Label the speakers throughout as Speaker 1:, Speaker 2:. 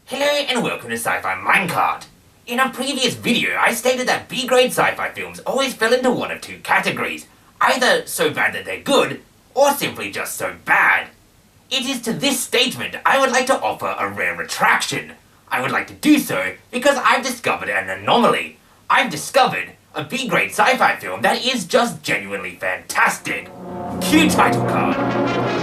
Speaker 1: Hello and welcome to SciFi MineCart. In a previous video, I stated that B-grade sci-fi films always fell into one of two categories, either so bad that they're good, or simply just so bad. It is to this statement I would like to offer a rare retraction. I would like to do so because I've discovered an anomaly. I've discovered a B-grade sci-fi film that is just genuinely fantastic. Cue title card.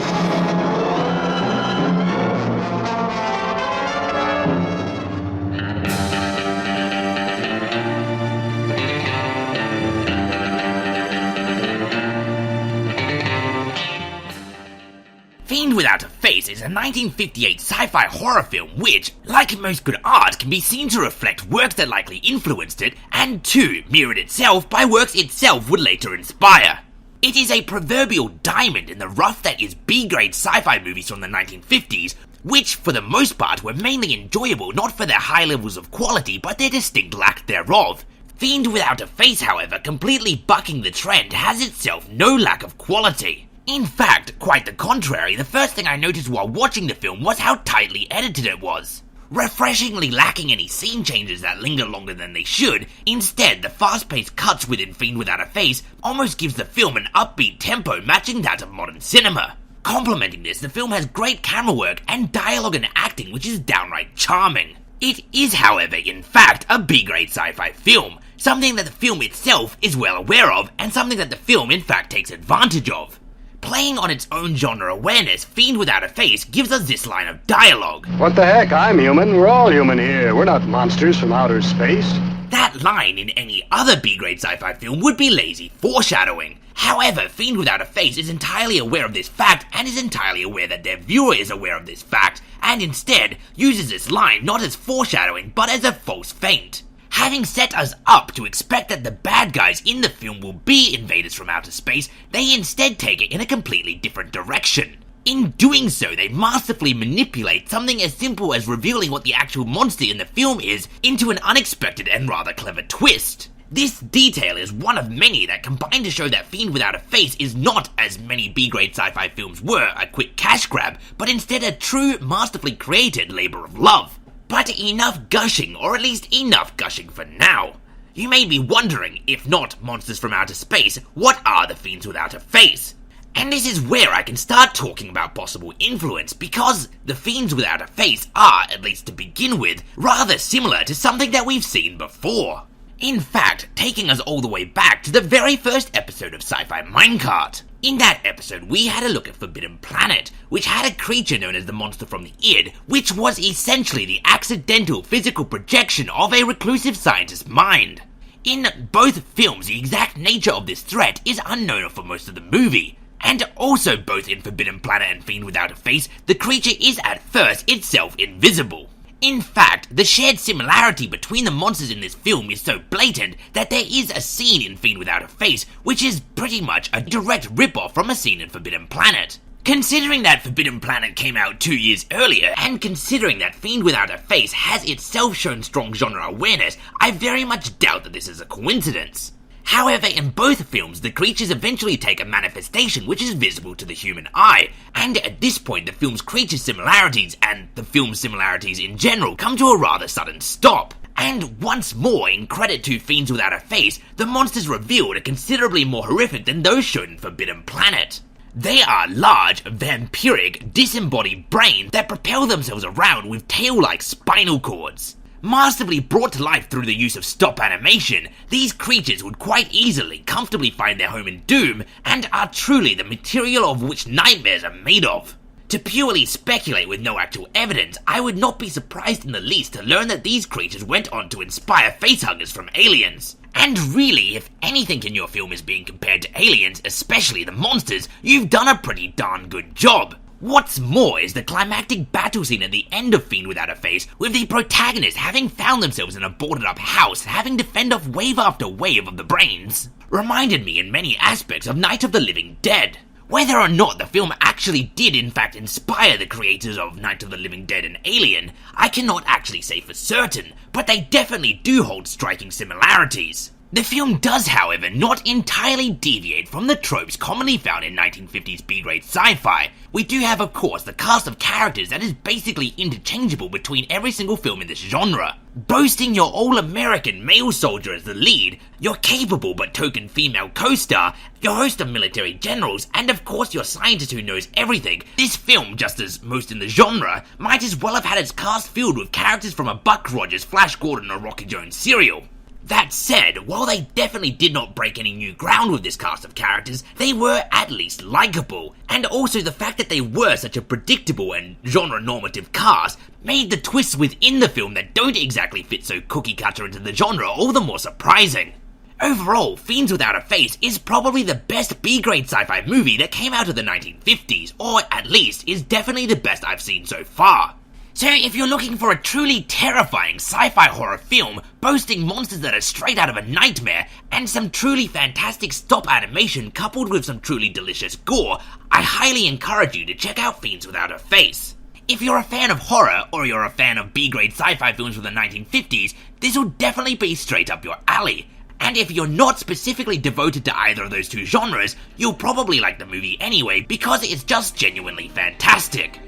Speaker 1: Fiend Without a Face is a 1958 sci-fi horror film which, like most good art, can be seen to reflect works that likely influenced it, and to mirrored itself by works itself would later inspire. It is a proverbial diamond in the rough that is B-grade sci-fi movies from the 1950s, which for the most part were mainly enjoyable not for their high levels of quality but their distinct lack thereof. Fiend Without a Face, however, completely bucking the trend, has itself no lack of quality. In fact, quite the contrary, the first thing I noticed while watching the film was how tightly edited it was. Refreshingly lacking any scene changes that linger longer than they should, instead the fast-paced cuts within Fiend Without a Face almost gives the film an upbeat tempo matching that of modern cinema. Complementing this, the film has great camera work and dialogue and acting which is downright charming. It is, however, in fact, a B-grade sci-fi film, something that the film itself is well aware of, and something that the film in fact takes advantage of. Playing on its own genre awareness, Fiend Without a Face gives us this line of dialogue.
Speaker 2: What the heck, I'm human, we're all human here, we're not monsters from outer space.
Speaker 1: That line in any other B-grade sci-fi film would be lazy foreshadowing. However, Fiend Without a Face is entirely aware of this fact and is entirely aware that their viewer is aware of this fact, and instead uses this line not as foreshadowing but as a false feint. Having set us up to expect that the bad guys in the film will be invaders from outer space, they instead take it in a completely different direction. In doing so, they masterfully manipulate something as simple as revealing what the actual monster in the film is into an unexpected and rather clever twist. This detail is one of many that combine to show that Fiend Without a Face is not, as many B-grade sci-fi films were, a quick cash grab, but instead a true, masterfully created labor of love. But enough gushing, or at least enough gushing for now. You may be wondering, if not monsters from outer space, what are the Fiends Without a Face? And this is where I can start talking about possible influence, because the Fiends Without a Face are, at least to begin with, rather similar to something that we've seen before. In fact, taking us all the way back to the very first episode of SciFi MineCart. In that episode, we had a look at Forbidden Planet, which had a creature known as the Monster from the Id, which was essentially the accidental physical projection of a reclusive scientist's mind. In both films, the exact nature of this threat is unknown for most of the movie, and also both in Forbidden Planet and Fiend Without a Face, the creature is at first itself invisible. In fact, the shared similarity between the monsters in this film is so blatant that there is a scene in Fiend Without a Face which is pretty much a direct rip-off from a scene in Forbidden Planet. Considering that Forbidden Planet came out 2 years earlier, and considering that Fiend Without a Face has itself shown strong genre awareness, I very much doubt that this is a coincidence. However, in both films, the creatures eventually take a manifestation which is visible to the human eye, and at this point the film's creature similarities, and the film's similarities in general, come to a rather sudden stop. And once more, in credit to Fiends Without a Face, the monsters revealed are considerably more horrific than those shown in Forbidden Planet. They are large, vampiric, disembodied brains that propel themselves around with tail-like spinal cords. Masterfully brought to life through the use of stop animation, these creatures would quite easily comfortably find their home in Doom, and are truly the material of which nightmares are made of. To purely speculate with no actual evidence, I would not be surprised in the least to learn that these creatures went on to inspire facehuggers from Aliens. And really, if anything in your film is being compared to Aliens, especially the monsters, you've done a pretty darn good job. What's more is the climactic battle scene at the end of Fiend Without a Face, with the protagonists having found themselves in a boarded up house, having to fend off wave after wave of the brains, reminded me in many aspects of Night of the Living Dead. Whether or not the film actually did in fact inspire the creators of Night of the Living Dead and Alien, I cannot actually say for certain, but they definitely do hold striking similarities. The film does, however, not entirely deviate from the tropes commonly found in 1950s B-grade sci-fi. We do have, of course, the cast of characters that is basically interchangeable between every single film in this genre. Boasting your all-American male soldier as the lead, your capable but token female co-star, your host of military generals, and of course your scientist who knows everything, this film, just as most in the genre, might as well have had its cast filled with characters from a Buck Rogers, Flash Gordon or Rocky Jones serial. That said, while they definitely did not break any new ground with this cast of characters, they were at least likable, and also the fact that they were such a predictable and genre-normative cast made the twists within the film that don't exactly fit so cookie-cutter into the genre all the more surprising. Overall, Fiends Without a Face is probably the best B-grade sci-fi movie that came out of the 1950s, or at least is definitely the best I've seen so far. So if you're looking for a truly terrifying sci-fi horror film boasting monsters that are straight out of a nightmare and some truly fantastic stop animation coupled with some truly delicious gore, I highly encourage you to check out Fiends Without a Face. If you're a fan of horror or you're a fan of B-grade sci-fi films from the 1950s, this will definitely be straight up your alley. And if you're not specifically devoted to either of those two genres, you'll probably like the movie anyway because it's just genuinely fantastic.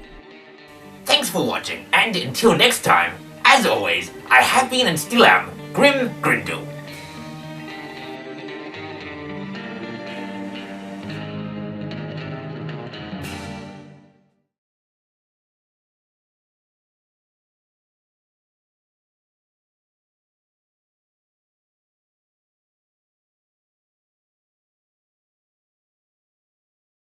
Speaker 1: Thanks for watching, and until next time, as always, I have been and still am Grim Grindle.